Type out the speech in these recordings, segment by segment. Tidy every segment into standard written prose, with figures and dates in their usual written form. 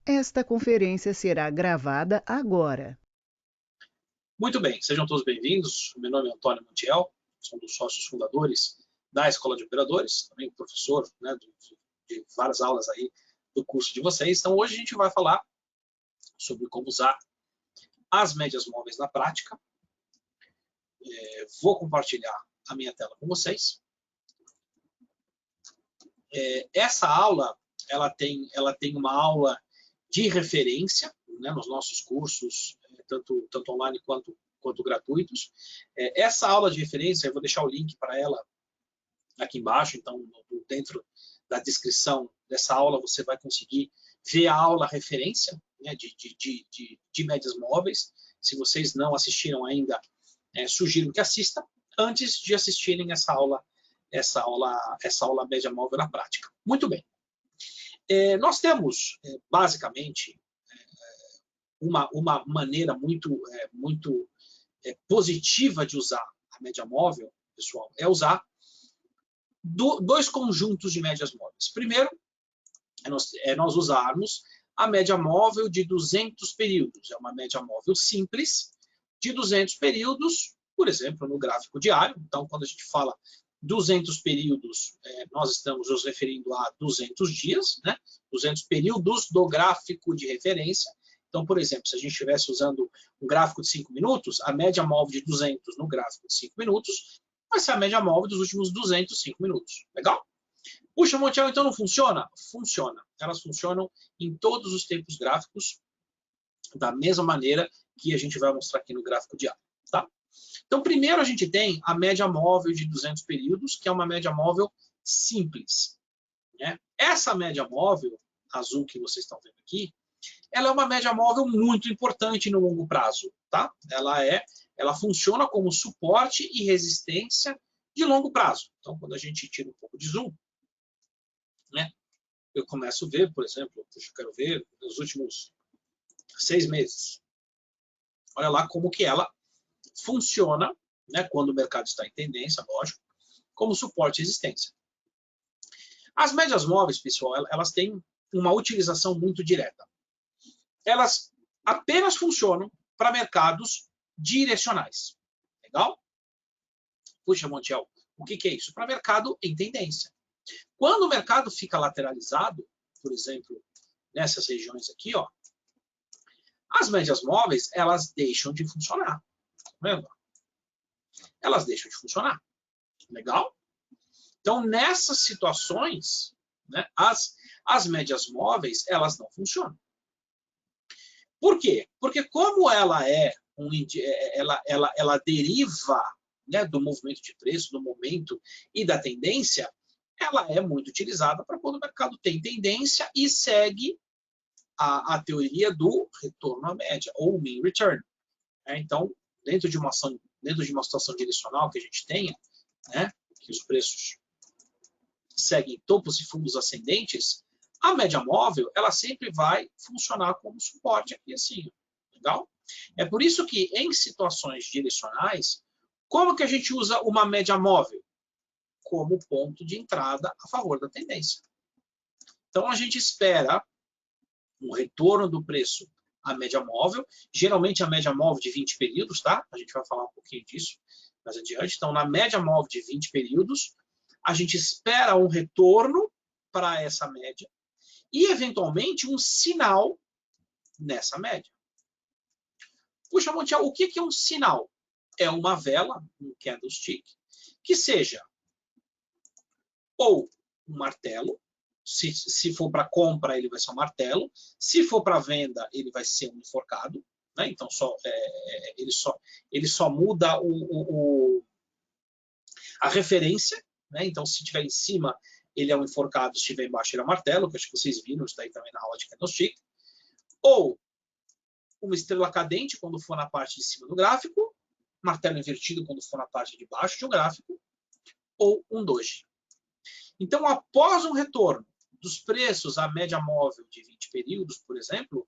Esta conferência será gravada agora. Muito bem, sejam todos bem-vindos. Meu nome é Antônio Montiel, sou um dos sócios fundadores da Escola de Operadores, também professor, né, de várias aulas aí do curso de vocês. Então, hoje a gente vai falar sobre como usar as médias móveis na prática. Vou compartilhar a minha tela com vocês. Essa aula, ela tem uma aula de referência, né, nos nossos cursos, tanto online quanto gratuitos. Essa aula de referência, eu vou deixar o link para ela aqui embaixo, então dentro da descrição dessa aula você vai conseguir ver a aula referência, né, de médias móveis. Se vocês não assistiram ainda, sugiro que assistam antes de assistirem essa aula média móvel na prática. Muito bem. Nós temos, basicamente, uma maneira muito positiva de usar a média móvel, pessoal, é usar dois conjuntos de médias móveis. Primeiro, nós usarmos a média móvel de 200 períodos. É uma média móvel simples de 200 períodos, por exemplo, no gráfico diário. Então, quando a gente fala 200 períodos, nós estamos nos referindo a 200 dias, né? 200 períodos do gráfico de referência. Então, por exemplo, se a gente estivesse usando um gráfico de 5 minutos, a média móvel de 200 no gráfico de 5 minutos vai ser a média móvel dos últimos 205 minutos. Legal? Puxa, Montiel, então não funciona? Funciona. Elas funcionam em todos os tempos gráficos da mesma maneira que a gente vai mostrar aqui no gráfico diário. Tá? Então, primeiro a gente tem a média móvel de 200 períodos, que é uma média móvel simples. Né? Essa média móvel, azul que vocês estão vendo aqui, ela é uma média móvel muito importante no longo prazo. Tá? Ela funciona como suporte e resistência de longo prazo. Então, quando a gente tira um pouco de zoom, né, eu começo a ver, por exemplo, eu quero ver nos últimos 6 meses. Olha lá como que ela funciona, né, quando o mercado está em tendência, lógico, como suporte e resistência. As médias móveis, pessoal, elas têm uma utilização muito direta. Elas apenas funcionam para mercados direcionais. Legal? Puxa, Montiel, o que é isso? Para mercado em tendência. Quando o mercado fica lateralizado, por exemplo, nessas regiões aqui, ó, as médias móveis, elas deixam de funcionar. Tá vendo? Elas deixam de funcionar. Legal? Então, nessas situações, né, as médias móveis, elas não funcionam. Por quê? Porque como ela ela deriva, né, do movimento de preço, do momento e da tendência, ela é muito utilizada para quando o mercado tem tendência e segue a teoria do retorno à média, ou mean return. Então, dentro de uma situação direcional que a gente tenha, né, que os preços seguem topos e fundos ascendentes, a média móvel ela sempre vai funcionar como suporte aqui assim. Legal? É por isso que em situações direcionais, como que a gente usa uma média móvel? Como ponto de entrada a favor da tendência. Então a gente espera um retorno do preço à média móvel, geralmente a média móvel de 20 períodos, tá? A gente vai falar um pouquinho disso mais adiante. Então, na média móvel de 20 períodos, a gente espera um retorno para essa média e, eventualmente, um sinal nessa média. Puxa, Montiel, o que é um sinal? É uma vela, um candlestick, que seja ou um martelo, se for para compra, ele vai ser um martelo. Se for para venda, ele vai ser um enforcado. Né? Então, ele só muda a referência. Né? Então, se estiver em cima, ele é um enforcado. Se estiver embaixo, ele é um martelo, que acho que vocês viram, isso daí também na aula de candlestick. Ou uma estrela cadente, quando for na parte de cima do gráfico. Martelo invertido, quando for na parte de baixo de um gráfico. Ou um doji. Então, após um retorno dos preços à média móvel de 20 períodos, por exemplo,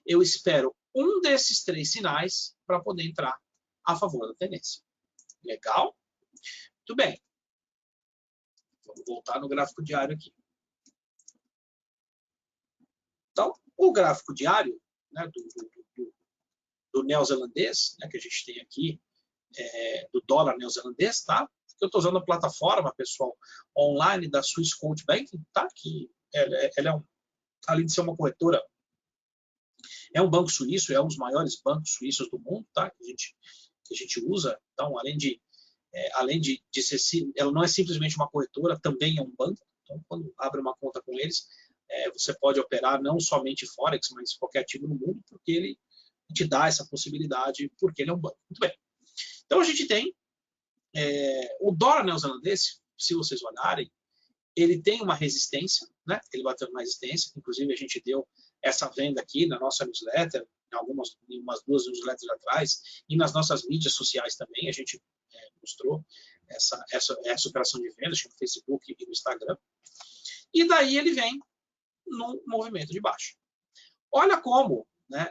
eu espero um desses 3 sinais para poder entrar a favor da tendência. Legal? Muito bem. Vamos voltar no gráfico diário aqui. Então, O gráfico diário, né, do neozelandês, né, que a gente tem aqui, do dólar neozelandês, tá? Eu estou usando a plataforma, pessoal, online da Swissquote Banking, tá? Que ela é além de ser uma corretora, é um banco suíço, é um dos maiores bancos suíços do mundo, tá? Que a gente usa. Então, além de ser, ela não é simplesmente uma corretora, também é um banco. Então, quando abre uma conta com eles, você pode operar não somente Forex, mas qualquer ativo no mundo, porque ele te dá essa possibilidade, porque ele é um banco. Muito bem. Então, a gente tem o dólar neozelandês, se vocês olharem, ele tem uma resistência, né? Ele bateu uma resistência, inclusive a gente deu essa venda aqui na nossa newsletter, em umas 2 newsletters atrás, e nas nossas mídias sociais também, a gente mostrou essa operação de venda, no Facebook e no Instagram. E daí ele vem no movimento de baixo. Olha como, né,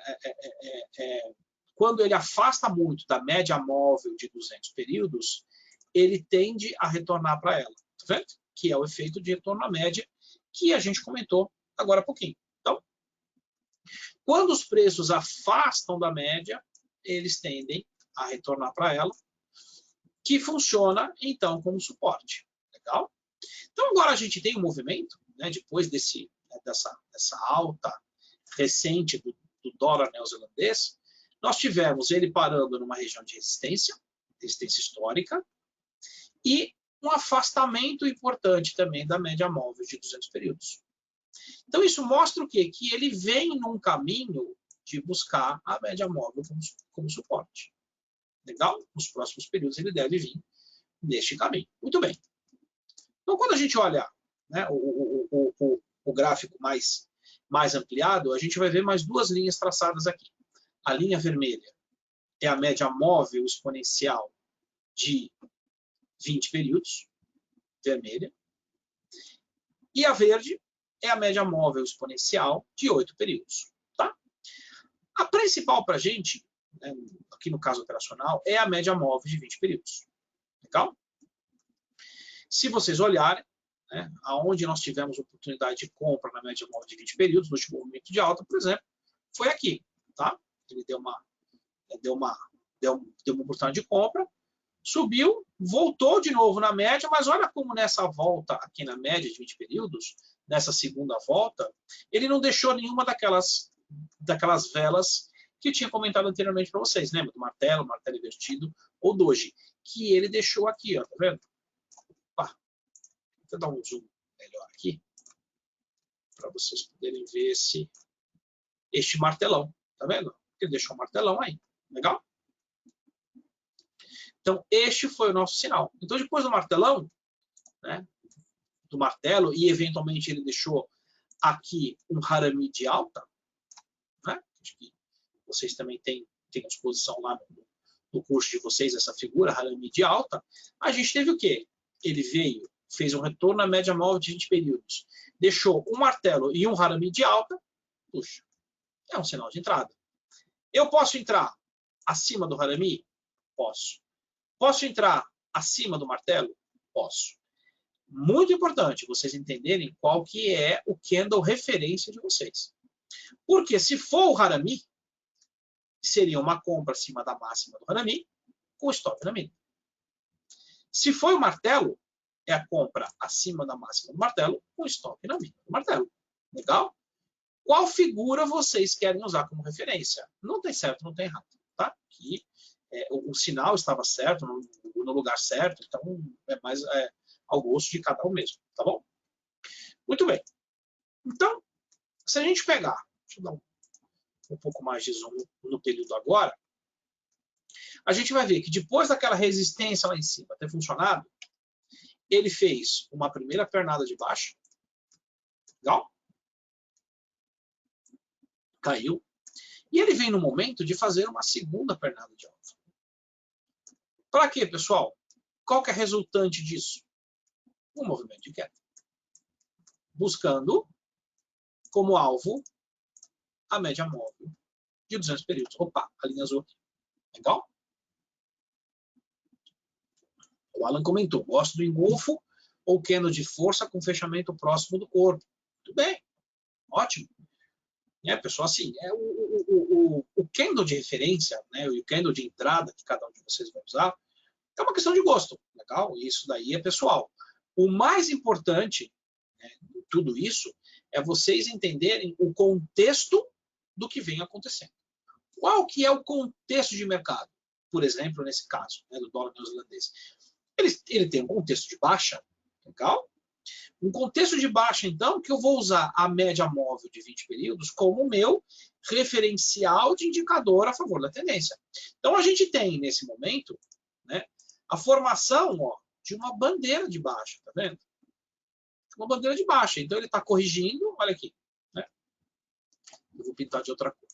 quando ele afasta muito da média móvel de 200 períodos, ele tende a retornar para ela, tá vendo? Que é o efeito de retorno à média que a gente comentou agora há pouquinho. Então, quando os preços afastam da média, eles tendem a retornar para ela, que funciona, então, como suporte. Legal? Então, agora a gente tem um movimento, né, depois dessa alta recente do dólar neozelandês, nós tivemos ele parando numa região de resistência histórica, e um afastamento importante também da média móvel de 200 períodos. Então, isso mostra o quê? Que ele vem num caminho de buscar a média móvel como suporte. Legal? Nos próximos períodos ele deve vir neste caminho. Muito bem. Então, quando a gente olha, né, o gráfico mais ampliado, a gente vai ver mais 2 linhas traçadas aqui. A linha vermelha é a média móvel exponencial de 20 períodos, vermelha. E a verde é a média móvel exponencial de 8 períodos. Tá? A principal para a gente, né, aqui no caso operacional, é a média móvel de 20 períodos. Legal? Se vocês olharem, né, aonde nós tivemos oportunidade de compra na média móvel de 20 períodos, no último movimento de alta, por exemplo, foi aqui. Tá? Ele deu uma oportunidade de compra, subiu, voltou de novo na média, mas olha como nessa volta aqui na média de 20 períodos, nessa segunda volta, ele não deixou nenhuma daquelas velas que eu tinha comentado anteriormente para vocês, lembra do martelo invertido ou doji, que ele deixou aqui, ó, tá vendo? Opa, vou dar um zoom melhor aqui, para vocês poderem ver este martelão, tá vendo? Ele deixou um martelão aí, legal? Então, este foi o nosso sinal. Então, depois do martelão, né, do martelo, e eventualmente ele deixou aqui um harami de alta, né? Acho que vocês também têm à disposição lá no curso de vocês essa figura, harami de alta. A gente teve o quê? Ele veio, fez um retorno na média móvel de 20 períodos, deixou um martelo e um harami de alta, puxa, é um sinal de entrada. Eu posso entrar acima do harami? Posso. Posso entrar acima do martelo? Posso. Muito importante vocês entenderem qual que é o candle referência de vocês. Porque se for o harami, seria uma compra acima da máxima do harami com stop na mínima. Se for o martelo, é a compra acima da máxima do martelo com stop na mínima do martelo. Legal? Qual figura vocês querem usar como referência? Não tem certo, não tem errado. Tá? Aqui, o sinal estava certo, no lugar certo, então é mais ao gosto de cada um mesmo, tá bom? Muito bem. Então, se a gente pegar, deixa eu dar um pouco mais de zoom no período agora, a gente vai ver que depois daquela resistência lá em cima ter funcionado, ele fez uma primeira pernada de baixo, legal? Caiu. E ele vem no momento de fazer uma segunda pernada de alta. Para quê, pessoal? Qual que é a resultante disso? Um movimento de queda. Buscando como alvo a média móvel de 200 períodos. Opa, a linha azul aqui. Legal? O Alan comentou, gosto do engolfo ou candle de força com fechamento próximo do corpo. Muito bem, ótimo. Pessoal, assim, o candle de referência, né, o candle de entrada que cada um de vocês vai usar, é uma questão de gosto, legal? Isso daí é pessoal. O mais importante, né, de tudo isso é vocês entenderem o contexto do que vem acontecendo. Qual que é o contexto de mercado? Por exemplo, nesse caso, né, do dólar neozelandês. Ele tem um contexto de baixa, legal? Um contexto de baixa, então, que eu vou usar a média móvel de 20 períodos como o meu referencial de indicador a favor da tendência. Então, a gente tem, nesse momento, né, a formação de uma bandeira de baixa, tá vendo? Uma bandeira de baixa. Então, ele está corrigindo, olha aqui. Né? Eu vou pintar de outra cor.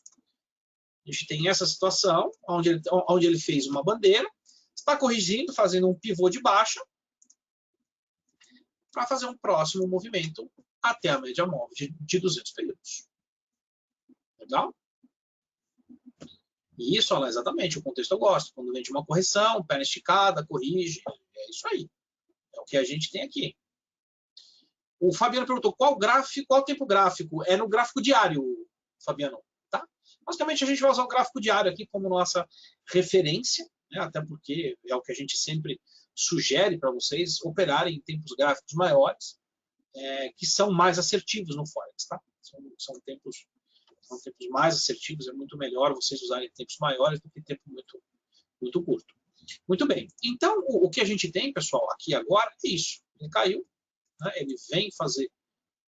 A gente tem essa situação, onde ele fez uma bandeira, está corrigindo, fazendo um pivô de baixa, para fazer um próximo movimento até a média móvel de 200 períodos. Legal? E isso, olha, exatamente, o contexto eu gosto. Quando vem de uma correção, perna esticada, corrige, é isso aí. É o que a gente tem aqui. O Fabiano perguntou, qual tempo gráfico? É no gráfico diário, Fabiano. Tá? Basicamente, a gente vai usar o gráfico diário aqui como nossa referência, né? Até porque é o que a gente sempre sugere para vocês operarem em tempos gráficos maiores, que são mais assertivos no Forex. Tá? São tempos mais assertivos, é muito melhor vocês usarem tempos maiores do que tempo muito, muito curto. Muito bem. Então, o que a gente tem, pessoal, aqui agora é isso. Ele caiu, né? Ele vem fazer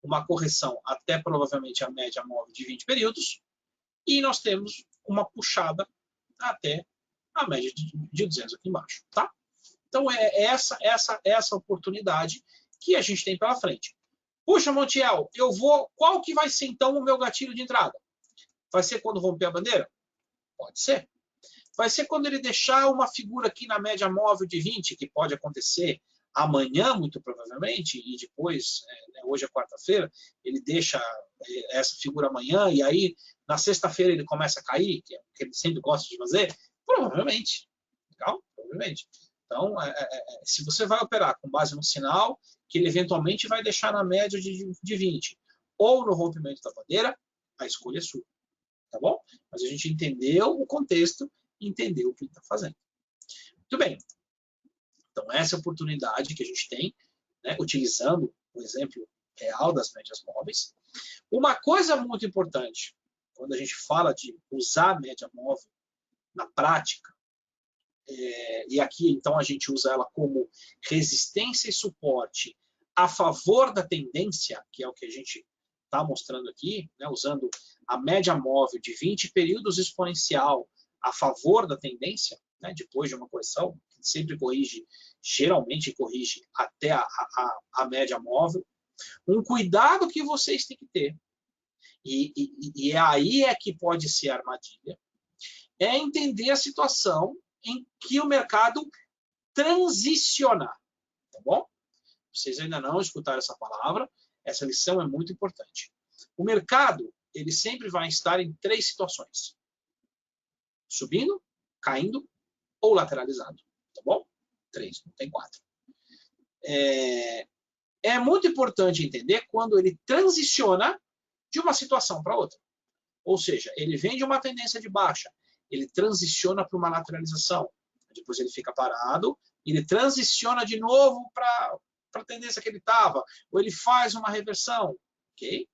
uma correção até provavelmente a média móvel de 20 períodos e nós temos uma puxada até a média de 200 aqui embaixo. Tá? Então, é essa oportunidade que a gente tem pela frente. Puxa, Montiel, qual que vai ser, então, o meu gatilho de entrada? Vai ser quando romper a bandeira? Pode ser. Vai ser quando ele deixar uma figura aqui na média móvel de 20, que pode acontecer amanhã, muito provavelmente, e depois, hoje é quarta-feira, ele deixa essa figura amanhã, e aí na sexta-feira ele começa a cair, que é o que ele sempre gosta de fazer? Provavelmente. Legal? Provavelmente. Então, se você vai operar com base no sinal, que ele eventualmente vai deixar na média de 20, ou no rompimento da bandeira, a escolha é sua. Tá bom? Mas a gente entendeu o contexto, entendeu o que ele está fazendo. Muito bem. Então, essa é a oportunidade que a gente tem, né, utilizando o exemplo real das médias móveis. Uma coisa muito importante, quando a gente fala de usar a média móvel na prática, e aqui, então, a gente usa ela como resistência e suporte a favor da tendência, que é o que a gente está mostrando aqui, né, usando a média móvel de 20 períodos exponencial a favor da tendência, né, depois de uma correção, que sempre corrige, geralmente corrige até a média móvel. Um cuidado que vocês têm que ter, e aí é que pode ser a armadilha, é entender a situação em que o mercado transicionar, tá bom? Vocês ainda não escutaram essa palavra, essa lição é muito importante. O mercado, ele sempre vai estar em 3 situações. Subindo, caindo ou lateralizado, tá bom? 3, não tem 4. É muito importante entender quando ele transiciona de uma situação para outra. Ou seja, ele vem de uma tendência de baixa, ele transiciona para uma lateralização, depois ele fica parado, ele transiciona de novo para a tendência que ele estava, ou ele faz uma reversão, ok?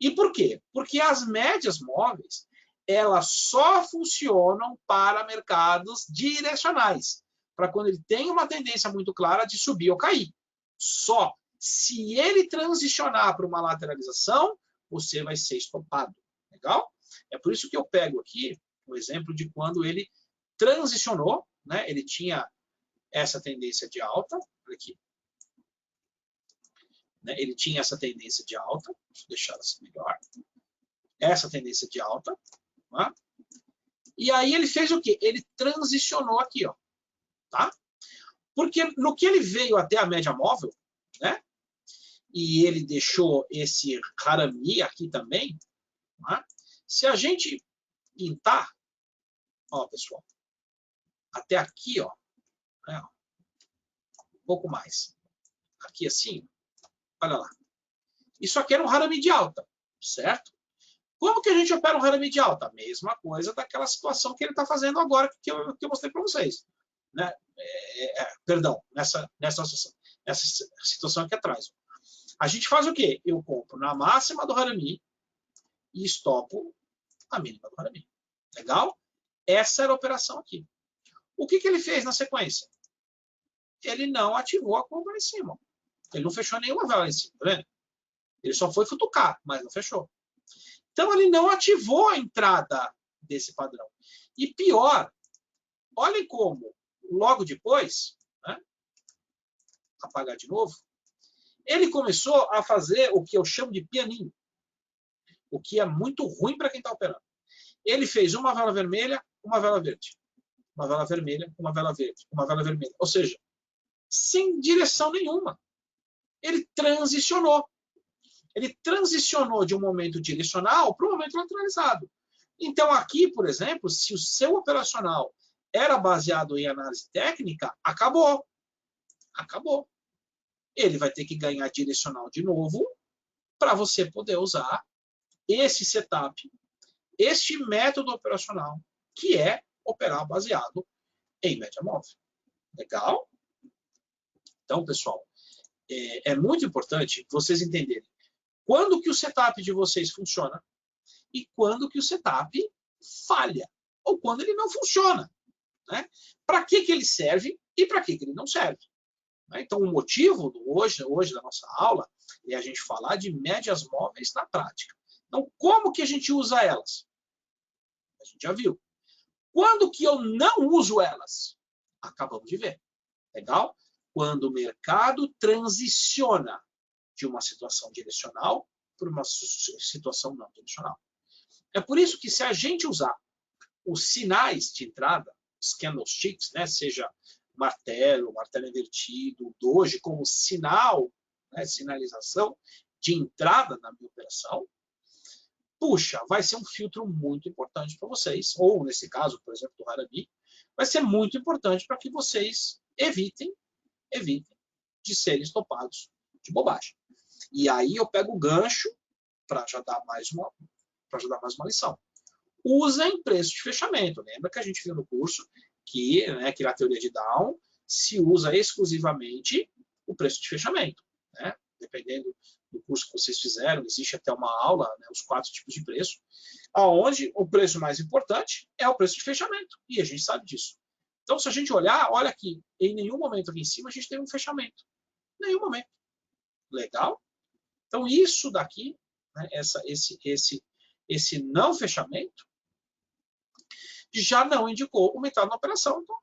E por quê? Porque as médias móveis, elas só funcionam para mercados direcionais, para quando ele tem uma tendência muito clara de subir ou cair. Só se ele transicionar para uma lateralização, você vai ser estopado. Legal? É por isso que eu pego aqui o exemplo de quando ele transicionou, né? Ele tinha essa tendência de alta, aqui. Né? Ele tinha essa tendência de alta, deixa eu deixar assim melhor. Essa tendência de alta. Tá? E aí ele fez o quê? Ele transicionou aqui, ó. Tá? Porque no que ele veio até a média móvel, né? E ele deixou esse harami aqui também, tá? Se a gente pintar, ó, pessoal, até aqui, ó, né, um pouco mais. Aqui assim, olha lá. Isso aqui era um harami de alta, certo? Como que a gente opera um Harami de alta? A mesma coisa daquela situação que ele está fazendo agora, que eu mostrei para vocês. Né? Perdão, nessa situação aqui atrás. A gente faz o quê? Eu compro na máxima do Harami e estopo a mínima do Harami. Legal? Essa era a operação aqui. O que ele fez na sequência? Ele não ativou a curva lá em cima. Ele não fechou nenhuma vela lá em cima, tá vendo? Ele só foi futucar, mas não fechou. Então, ele não ativou a entrada desse padrão. E pior, olhem como, logo depois, né, apagar de novo, ele começou a fazer o que eu chamo de pianinho, o que é muito ruim para quem está operando. Ele fez uma vela vermelha, uma vela verde. Uma vela vermelha, uma vela verde, uma vela vermelha. Ou seja, sem direção nenhuma. Ele transicionou. Ele transicionou de um momento direcional para um momento lateralizado. Então, aqui, por exemplo, se o seu operacional era baseado em análise técnica, acabou. Acabou. Ele vai ter que ganhar direcional de novo para você poder usar esse setup, este método operacional, que é operar baseado em média móvel. Legal? Então, pessoal, é muito importante vocês entenderem quando que o setup de vocês funciona e quando que o setup falha, ou quando ele não funciona. Né? Para que ele serve e para que ele não serve. Né? Então, o motivo hoje da nossa aula é a gente falar de médias móveis na prática. Então, como que a gente usa elas? A gente já viu. Quando que eu não uso elas? Acabamos de ver. Legal? Quando o mercado transiciona de uma situação direcional para uma situação não direcional. É por isso que se a gente usar os sinais de entrada, os candlesticks, né, seja martelo invertido, doji, como sinal, né, sinalização de entrada na minha operação, puxa, vai ser um filtro muito importante para vocês, ou nesse caso, por exemplo, do Harami, vai ser muito importante para que vocês evitem de serem estopados de bobagem. E aí eu pego o gancho para já dar mais uma lição. Usem preço de fechamento. Lembra que a gente viu no curso que na teoria de Down se usa exclusivamente o preço de fechamento. Né? Dependendo do curso que vocês fizeram, existe até uma aula, né, os 4 tipos de preço, onde o preço mais importante é o preço de fechamento. E a gente sabe disso. Então, se a gente olhar, olha aqui, em nenhum momento aqui em cima a gente tem um fechamento. Nenhum momento. Legal? Então, isso daqui, né, esse não fechamento, já não indicou uma entrada na operação. Então,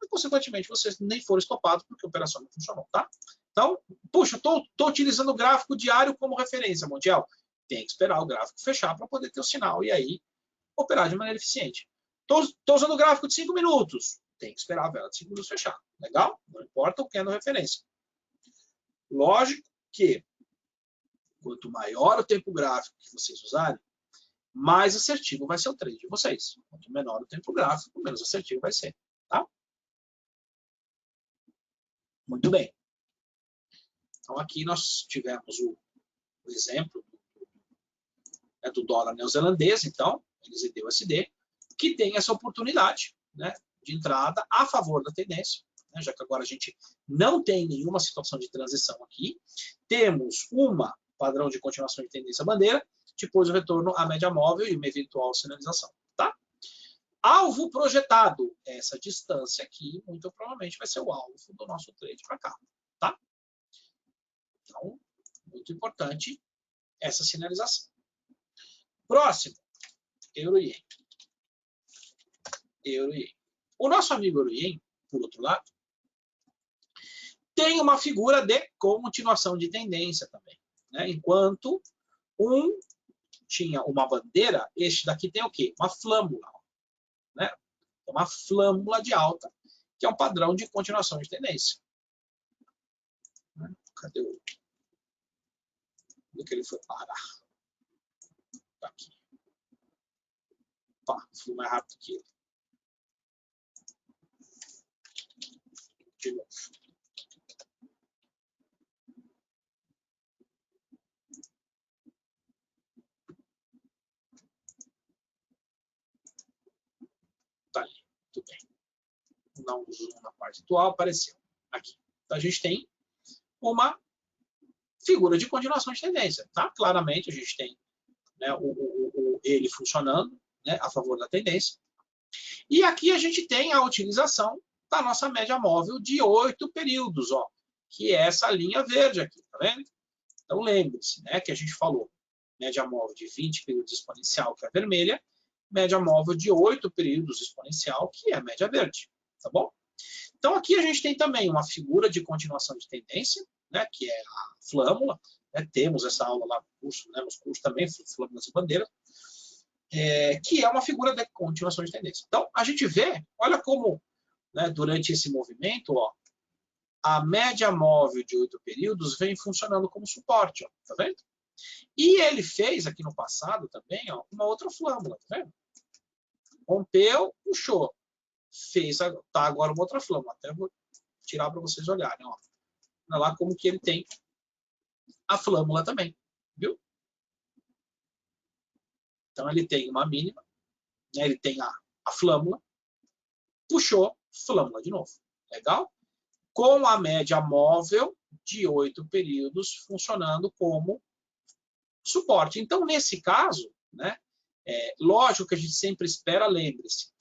consequentemente, vocês nem foram estopados porque a operação não funcionou. Tá? Então, puxa, estou utilizando o gráfico diário como referência, Montiel. Tem que esperar o gráfico fechar para poder ter o sinal e aí operar de maneira eficiente. Estou usando o gráfico de 5 minutos. Tem que esperar a vela de 5 minutos fechar. Legal? Não importa o que é na referência. Lógico que quanto maior o tempo gráfico que vocês usarem, mais assertivo vai ser o trade de vocês. Quanto menor o tempo gráfico, menos assertivo vai ser. Tá? Muito bem. Então, aqui nós tivemos o exemplo do dólar neozelandês, então, NZD-USD, que tem essa oportunidade, né, de entrada a favor da tendência, né, já que agora a gente não tem nenhuma situação de transição aqui. Temos uma padrão de continuação de tendência bandeira, depois o retorno à média móvel e uma eventual sinalização. Tá? Alvo projetado. Essa distância aqui, muito provavelmente, vai ser o alvo do nosso trade para cá. Tá? Então, muito importante essa sinalização. Próximo, Euro-Yen. Euro-Yen. O nosso amigo Euro-Yen, por outro lado, tem uma figura de continuação de tendência também. Né? Enquanto um tinha uma bandeira, este daqui tem o quê? Uma flâmula. Né? Uma flâmula de alta, que é um padrão de continuação de tendência. Cadê o... Onde que ele foi parar? Tá aqui. Pá, fui mais rápido que ele. De novo. Muito bem. Vou dar um zoom na parte atual, apareceu aqui. Então, a gente tem uma figura de continuação de tendência. Tá? Claramente, a gente tem, né, ele funcionando, né, a favor da tendência. E aqui a gente tem a utilização da nossa média móvel de 8 períodos, ó, que é essa linha verde aqui, tá vendo? Então, lembre-se, né, que a gente falou média móvel de 20 períodos exponencial, que é a vermelha, média móvel de 8 períodos exponencial, que é a média verde, tá bom? Então, aqui a gente tem também uma figura de continuação de tendência, né, que é a flâmula, né, temos essa aula lá no curso, né, nos cursos também, flâmulas e bandeiras, que é uma figura de continuação de tendência. Então, a gente vê, olha como, né, durante esse movimento, ó, a média móvel de 8 períodos vem funcionando como suporte, ó, tá vendo? E ele fez aqui no passado também, ó, uma outra flâmula, tá vendo? Rompeu, puxou. Tá agora uma outra flâmula. Até vou tirar para vocês olharem, ó. Olha lá como que ele tem a flâmula também, viu? Então ele tem uma mínima, né? Ele tem a flâmula, puxou, flâmula de novo. Legal? Com a média móvel de 8 períodos funcionando como suporte. Então, nesse caso, né, lógico que a gente sempre espera, lembre-se,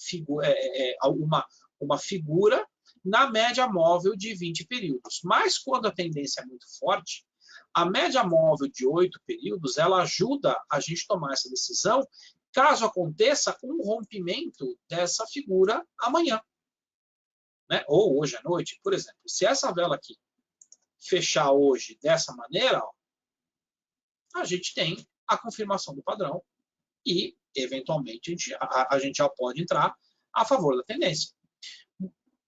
uma figura na média móvel de 20 períodos. Mas quando a tendência é muito forte, a média móvel de 8 períodos, ela ajuda a gente a tomar essa decisão caso aconteça um rompimento dessa figura amanhã, né? Ou hoje à noite, por exemplo. Se essa vela aqui fechar hoje dessa maneira, ó, a gente tem a confirmação do padrão e, eventualmente, a gente já pode entrar a favor da tendência.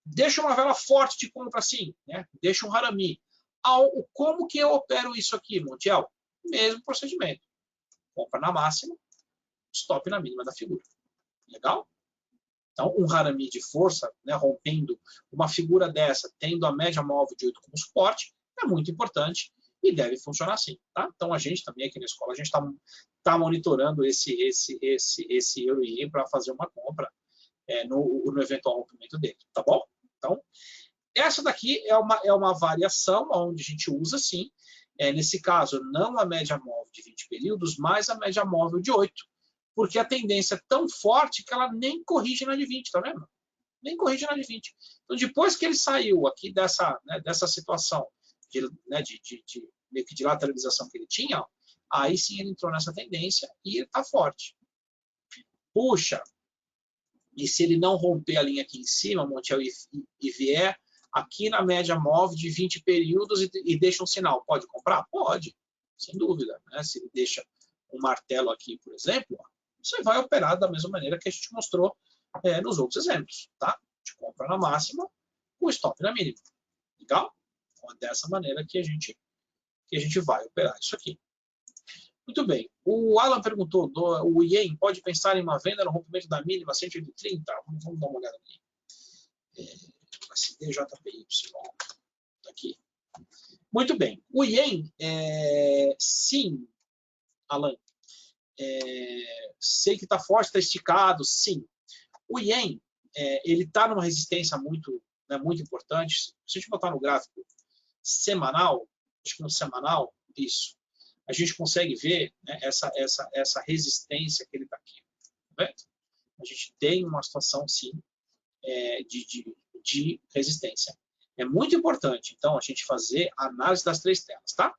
Deixa uma vela forte de compra assim, né? Deixa um harami. Como que eu opero isso aqui, Montiel? Mesmo procedimento. Compra na máxima, stop na mínima da figura. Legal? Então, um harami de força, né, rompendo uma figura dessa, tendo a média móvel de 8 como suporte, é muito importante e deve funcionar assim. Tá? Então, a gente também aqui na escola, a gente está monitorando esse euro ien para fazer uma compra no eventual rompimento dele. Tá bom? Então, essa daqui é uma variação onde a gente usa, sim, nesse caso, não a média móvel de 20 períodos, mas a média móvel de 8. Porque a tendência é tão forte que ela nem corrige na de 20, tá vendo? Nem corrige na de 20. Então, depois que ele saiu aqui dessa situação de lateralização que ele tinha, ó, aí sim ele entrou nessa tendência e ele está forte. Puxa, e se ele não romper a linha aqui em cima, Montiel, e vier aqui na média móvel de 20 períodos e deixa um sinal, pode comprar? Pode, sem dúvida. Né? Se ele deixa um martelo aqui, por exemplo, ó, você vai operar da mesma maneira que a gente mostrou nos outros exemplos. Tá? A gente compra na máxima, o stop na mínima. Legal? Então, é dessa maneira que a gente vai operar isso aqui. Muito bem. O Alan perguntou, o ien pode pensar em uma venda no rompimento da mínima 130? Vamos dar uma olhada aqui. SDJPY. Aqui. Muito bem. O ien, sim, Alan. Sei que está forte, está esticado, sim. O ien, ele está numa resistência muito importante. Se a gente botar no gráfico semanal, acho que no semanal, isso, a gente consegue ver, né, essa resistência que ele está aqui. Tá vendo? A gente tem uma situação, sim, de resistência. É muito importante, então, a gente fazer a análise das 3 telas. Tá?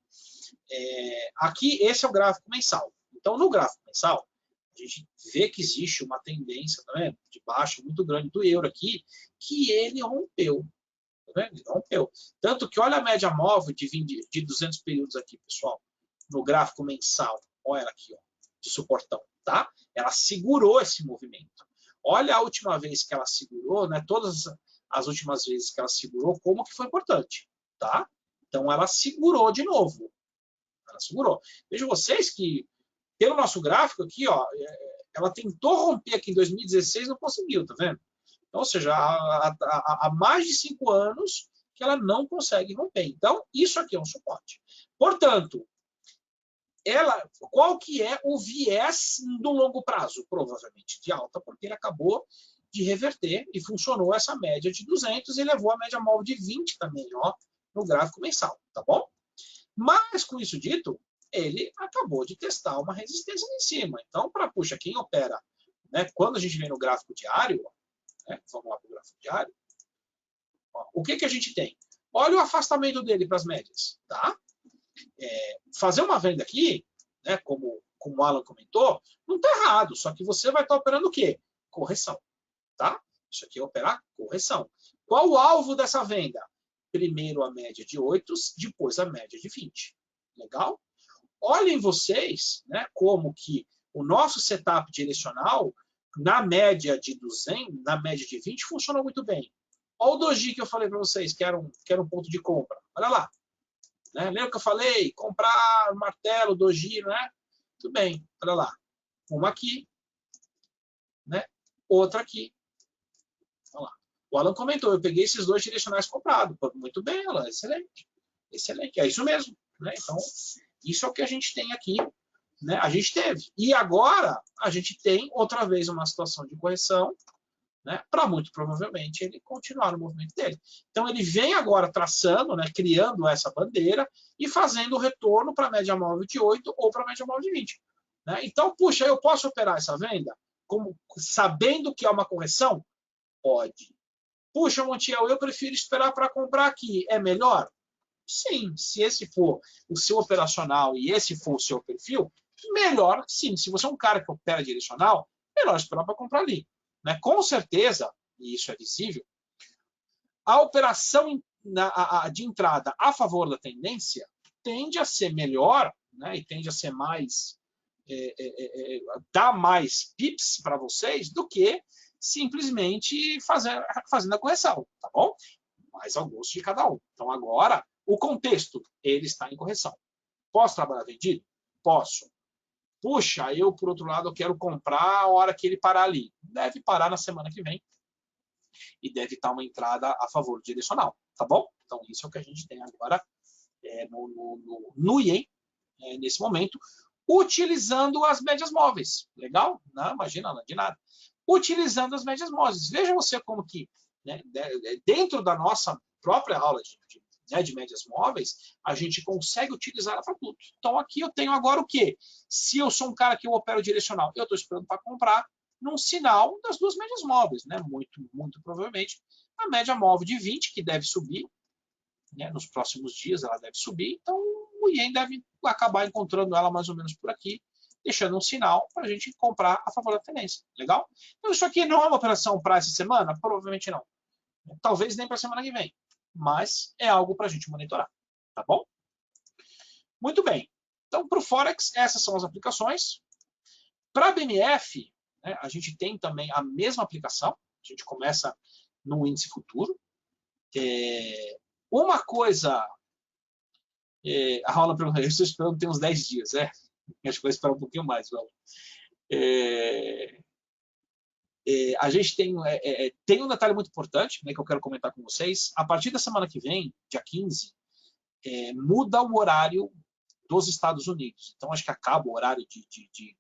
Aqui, esse é o gráfico mensal. Então, no gráfico mensal, a gente vê que existe uma tendência, tá vendo? De baixa muito grande do euro aqui, que ele rompeu. Tá vendo? Ele rompeu. Tanto que olha a média móvel de 200 períodos aqui, pessoal, no gráfico mensal. Olha ela aqui, ó, de suportão. Tá? Ela segurou esse movimento. Olha a última vez que ela segurou, né? Todas as últimas vezes que ela segurou, como que foi importante. Tá? Então, ela segurou de novo. Ela segurou. Vejam vocês que, pelo nosso gráfico aqui, ó, ela tentou romper aqui em 2016 e não conseguiu, tá vendo? Então, ou seja, há mais de 5 anos que ela não consegue romper. Então, isso aqui é um suporte. Portanto, qual que é o viés do longo prazo? Provavelmente de alta, porque ele acabou de reverter e funcionou essa média de 200 e levou a média móvel de 20 também, ó, no gráfico mensal, tá bom? Mas, com isso dito, ele acabou de testar uma resistência lá em cima. Então, puxa, quem opera, né, quando a gente vem no gráfico diário, né, vamos lá para o gráfico diário, ó, o que a gente tem? Olha o afastamento dele para as médias, tá? Fazer uma venda aqui, né, como o Alan comentou, não está errado, só que você vai estar operando o quê? Correção, tá? Isso aqui é operar correção. Qual o alvo dessa venda? Primeiro a média de 8, depois a média de 20. Legal? Olhem vocês, né, como que o nosso setup direcional, na média de 200, na média de 20, funcionou muito bem. Olha o doji que eu falei para vocês, que era um ponto de compra. Olha lá. Né? Lembra que eu falei? Comprar martelo, doji, né? Tudo bem, olha lá. Uma aqui, né? Outra aqui. Olha lá. O Alan comentou, eu peguei esses dois direcionais comprados. Muito bem, Alan, excelente. Excelente, é isso mesmo. Né? Então, isso é o que a gente tem aqui. Né? A gente teve. E agora, a gente tem outra vez uma situação de correção, né, para muito provavelmente ele continuar no movimento dele. Então ele vem agora traçando, né, criando essa bandeira e fazendo o retorno para a média móvel de 8 ou para a média móvel de 20. Né? Então, puxa, eu posso operar essa venda sabendo que é uma correção? Pode. Puxa, Montiel, eu prefiro esperar para comprar aqui. É melhor? Sim. Se esse for o seu operacional e esse for o seu perfil, melhor sim. Se você é um cara que opera direcional, melhor esperar para comprar ali. Né? Com certeza, e isso é visível, a operação de entrada a favor da tendência tende a ser melhor, né? E tende a ser mais, dar mais pips para vocês do que simplesmente fazendo a correção, tá bom? Mas ao gosto de cada um. Então agora, o contexto, ele está em correção. Posso trabalhar vendido? Posso. Puxa, eu, por outro lado, eu quero comprar a hora que ele parar ali. Deve parar na semana que vem e deve estar uma entrada a favor direcional, tá bom? Então, isso é o que a gente tem agora no Yen, nesse momento, utilizando as médias móveis. Legal? Não, imagina, não de nada. Utilizando as médias móveis. Veja você como que, né, dentro da nossa própria aula de médias móveis, a gente consegue utilizar ela para tudo. Então, aqui eu tenho agora o quê? Se eu sou um cara que eu opero direcional, eu estou esperando para comprar num sinal das duas médias móveis, né? Muito provavelmente a média móvel de 20, que deve subir, né? Nos próximos dias ela deve subir, então o Yen deve acabar encontrando ela mais ou menos por aqui, deixando um sinal para a gente comprar a favor da tendência. Legal? Então, isso aqui não é uma operação para essa semana? Provavelmente não. Talvez nem para a semana que vem. Mas é algo para a gente monitorar. Tá bom? Muito bem. Então, para o Forex, essas são as aplicações. Para a BMF, né, a gente tem também a mesma aplicação. A gente começa no índice futuro. Uma coisa... a Raula perguntou, eu estou esperando tem uns 10 dias. Acho que vai esperar um pouquinho mais. A gente tem um detalhe muito importante, né, que eu quero comentar com vocês. A partir da semana que vem, dia 15, muda o horário dos Estados Unidos. Então, acho que acaba o horário de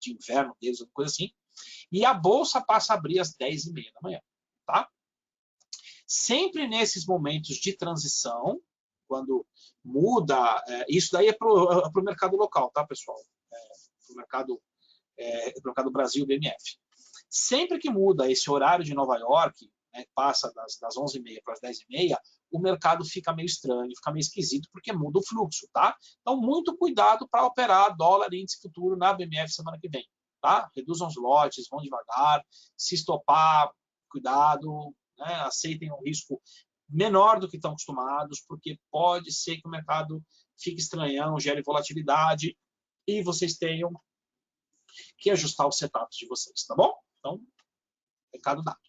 inverno deles, alguma coisa assim. E a Bolsa passa a abrir às 10h30 da manhã. Tá? Sempre nesses momentos de transição, quando muda... isso daí é para o mercado local, tá, pessoal? Para o mercado Brasil, BMF. Sempre que muda esse horário de Nova York, né, passa das 11h30 para as 10h30, o mercado fica meio estranho, fica meio esquisito, porque muda o fluxo, tá? Então, muito cuidado para operar dólar e índice futuro na BMF semana que vem, tá? Reduzam os lotes, vão devagar, se estopar, cuidado, né? Aceitem um risco menor do que estão acostumados, porque pode ser que o mercado fique estranhão, gere volatilidade e vocês tenham que ajustar os setups de vocês, tá bom? Então, recado dado.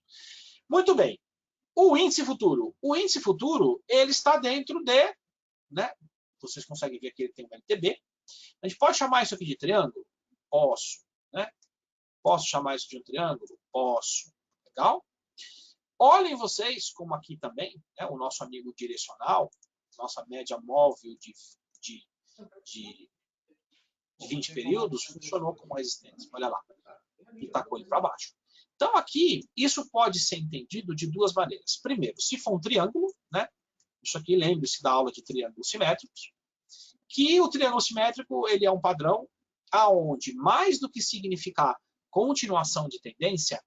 Muito bem. O índice futuro. O índice futuro, ele está dentro de... né? Vocês conseguem ver que ele tem um LTB. A gente pode chamar isso aqui de triângulo? Posso. Né? Posso chamar isso de um triângulo? Posso. Legal? Olhem vocês como aqui também, né, o nosso amigo direcional, nossa média móvel de 20 períodos, funcionou como resistência. Olha lá. E tacou ele para baixo. Então, aqui, isso pode ser entendido de duas maneiras. Primeiro, se for um triângulo, né? Isso aqui, lembre-se da aula de triângulos simétricos, que o triângulo simétrico ele é um padrão aonde, mais do que significar continuação de tendência,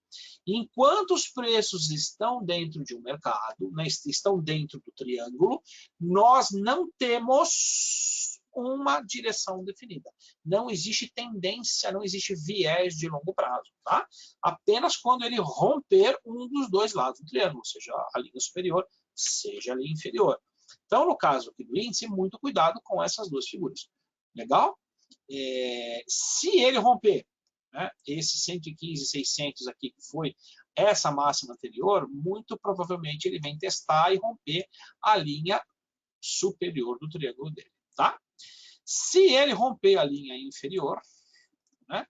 enquanto os preços estão dentro de um mercado, né, estão dentro do triângulo, nós não temos uma direção definida. Não existe tendência, não existe viés de longo prazo. Tá? Apenas quando ele romper um dos dois lados do triângulo, seja a linha superior, seja a linha inferior. Então, no caso aqui do índice, muito cuidado com essas duas figuras. Legal? Se ele romper, né, esse 115,600 aqui, que foi essa máxima anterior, muito provavelmente ele vem testar e romper a linha superior do triângulo dele. Tá? Se ele romper a linha inferior, né,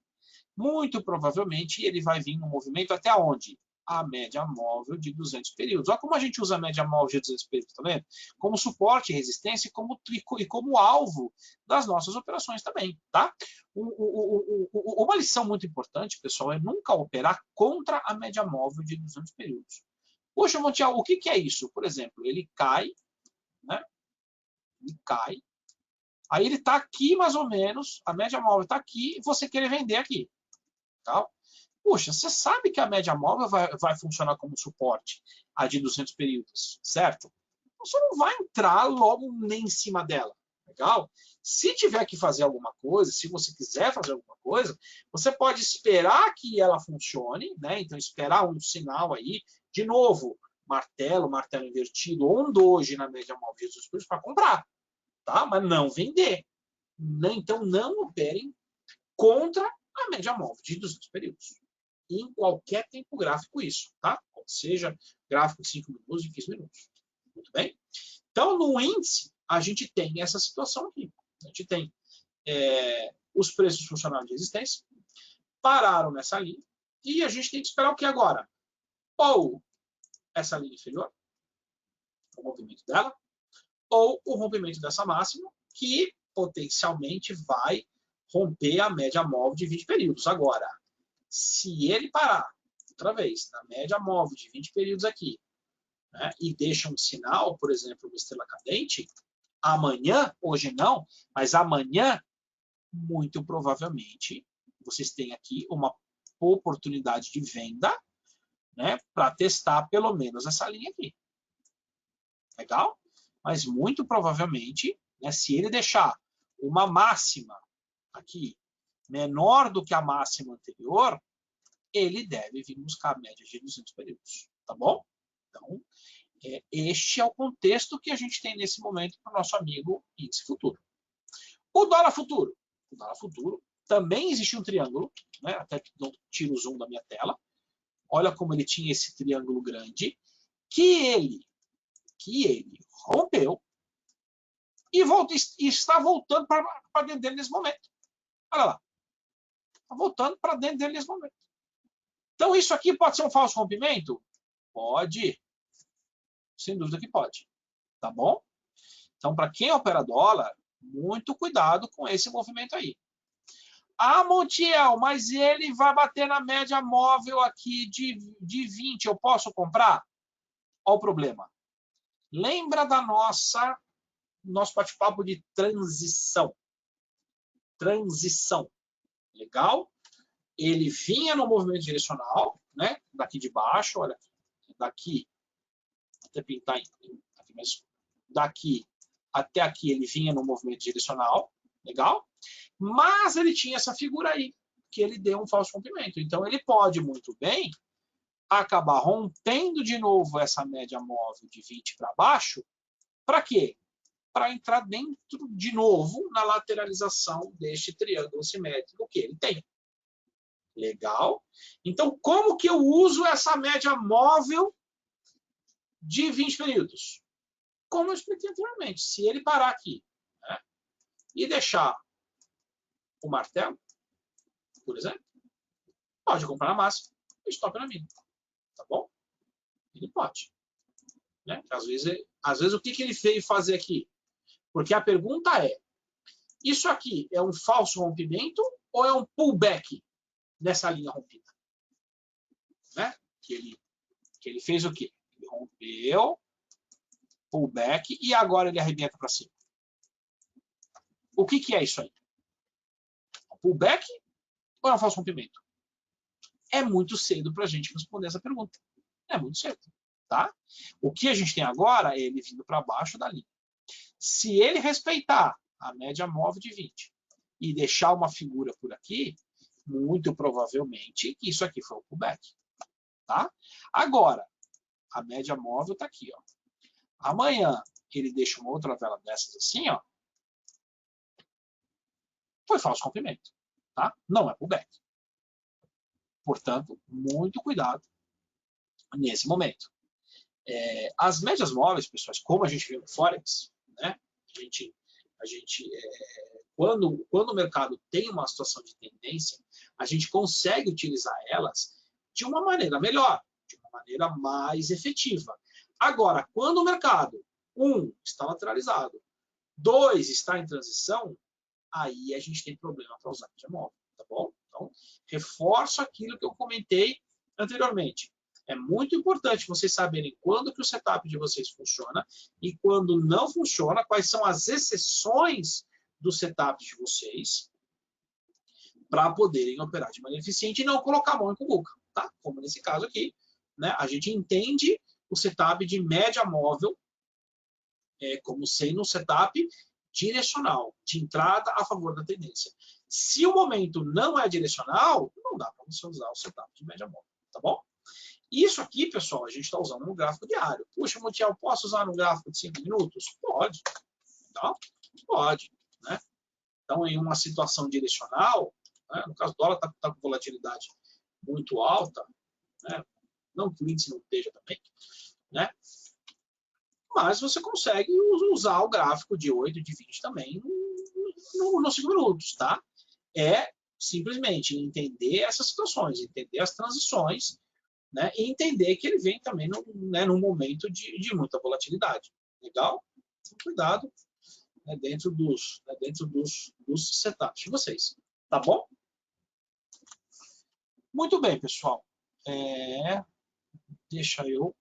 muito provavelmente ele vai vir no movimento até onde? A média móvel de 200 períodos. Olha como a gente usa a média móvel de 200 períodos, tá vendo? Como suporte, resistência e como alvo das nossas operações também, tá? Uma lição muito importante, pessoal, é nunca operar contra a média móvel de 200 períodos. Poxa, Montiel, o que é isso? Por exemplo, ele cai, né? Ele cai. Aí ele está aqui, mais ou menos, a média móvel está aqui, e você quer vender aqui. Tá? Puxa, você sabe que a média móvel vai funcionar como suporte, a de 200 períodos, certo? Você não vai entrar logo nem em cima dela. Legal? Se tiver que fazer alguma coisa, se você quiser fazer alguma coisa, você pode esperar que ela funcione, né? Então, esperar um sinal aí, de novo, martelo invertido, ou um doji na média móvel de 200 períodos para comprar. Tá? Mas não vender. Então, não operem contra a média móvel de 200 períodos. Em qualquer tempo gráfico isso, tá? Ou seja, gráfico de 5 minutos e 15 minutos. Muito bem? Então, no índice, a gente tem essa situação aqui. A gente tem os preços funcionais de resistência, pararam nessa linha, e a gente tem que esperar o que agora? Ou essa linha inferior, o rompimento dela, ou o rompimento dessa máxima, que potencialmente vai romper a média móvel de 20 períodos. Agora, se ele parar, outra vez, na média móvel de 20 períodos aqui, né, e deixa um sinal, por exemplo, uma estrela cadente, amanhã, hoje não, mas amanhã, muito provavelmente, vocês têm aqui uma oportunidade de venda, né, para testar pelo menos essa linha aqui. Legal? Mas muito provavelmente, né, se ele deixar uma máxima aqui menor do que a máxima anterior, ele deve vir buscar a média de 200 períodos. Tá bom? Então, este é o contexto que a gente tem nesse momento para o nosso amigo índice futuro. O dólar futuro. O dólar futuro também existe um triângulo, né? Até não tiro o zoom da minha tela. Olha como ele tinha esse triângulo grande, que ele rompeu e está voltando para dentro dele nesse momento. Olha lá. Está voltando para dentro dele nesse momento. Então, isso aqui pode ser um falso rompimento? Pode. Sem dúvida que pode. Tá bom? Então, para quem opera dólar, muito cuidado com esse movimento aí. Ah, Montiel, mas ele vai bater na média móvel aqui de 20. Eu posso comprar? Olha o problema. Lembra da nosso bate-papo de transição. Transição. Legal? Ele vinha no movimento direcional, né? Daqui de baixo, olha aqui. Daqui, até pintar aqui, mas daqui até aqui ele vinha no movimento direcional. Legal? Mas ele tinha essa figura aí, que ele deu um falso rompimento. Então, ele pode muito bem acabar rompendo de novo essa média móvel de 20 para baixo. Para quê? Para entrar dentro, de novo, na lateralização deste triângulo simétrico que ele tem. Legal? Então, como que eu uso essa média móvel de 20 períodos? Como eu expliquei anteriormente, se ele parar aqui, né, e deixar o martelo, por exemplo, pode comprar a máxima e stop na mínima. Tá bom? Ele pode. Né? Às vezes o que ele veio fazer aqui? Porque a pergunta é, isso aqui é um falso rompimento ou é um pullback nessa linha rompida? né? Que ele fez o quê? Ele rompeu, pullback, e agora ele arrebenta para cima. O que é isso aí? Pullback ou é um falso rompimento? É muito cedo para a gente responder essa pergunta. É muito cedo. Tá? O que a gente tem agora é ele vindo para baixo da linha. Se ele respeitar a média móvel de 20 e deixar uma figura por aqui, muito provavelmente isso aqui foi o pullback. Tá? Agora, a média móvel está aqui. Ó. Amanhã ele deixa uma outra vela dessas assim, ó. Foi falso rompimento. Tá? Não é pullback. Portanto, muito cuidado nesse momento. As médias móveis, pessoal, como a gente vê no Forex, né? Quando o mercado tem uma situação de tendência, a gente consegue utilizar elas de uma maneira melhor, de uma maneira mais efetiva. Agora, quando o mercado, 1, está lateralizado, 2, está em transição, aí a gente tem problema para usar a média móvel, tá bom? Então, reforço aquilo que eu comentei anteriormente. É muito importante vocês saberem quando que o setup de vocês funciona e quando não funciona, quais são as exceções do setup de vocês para poderem operar de maneira eficiente e não colocar a mão em cumbuca, tá? Como nesse caso aqui, né? A gente entende o setup de média móvel como sendo um setup direcional, de entrada a favor da tendência. Se o momento não é direcional, não dá para você usar o setup de média móvel, tá bom? Isso aqui, pessoal, a gente está usando no gráfico diário. Puxa, Montiel, posso usar no gráfico de 5 minutos? Pode. Tá? Pode. Né? Então, em uma situação direcional, né? No caso do dólar, está com volatilidade muito alta, né? Não que o índice não esteja também, né? Mas você consegue usar o gráfico de 8, de 20 também nos 5 minutos, tá? É simplesmente entender essas situações, entender as transições, né, e entender que ele vem também num momento de muita volatilidade. Legal? Então, cuidado, né, dentro dos setups de vocês. Tá bom? Muito bem, pessoal. Deixa eu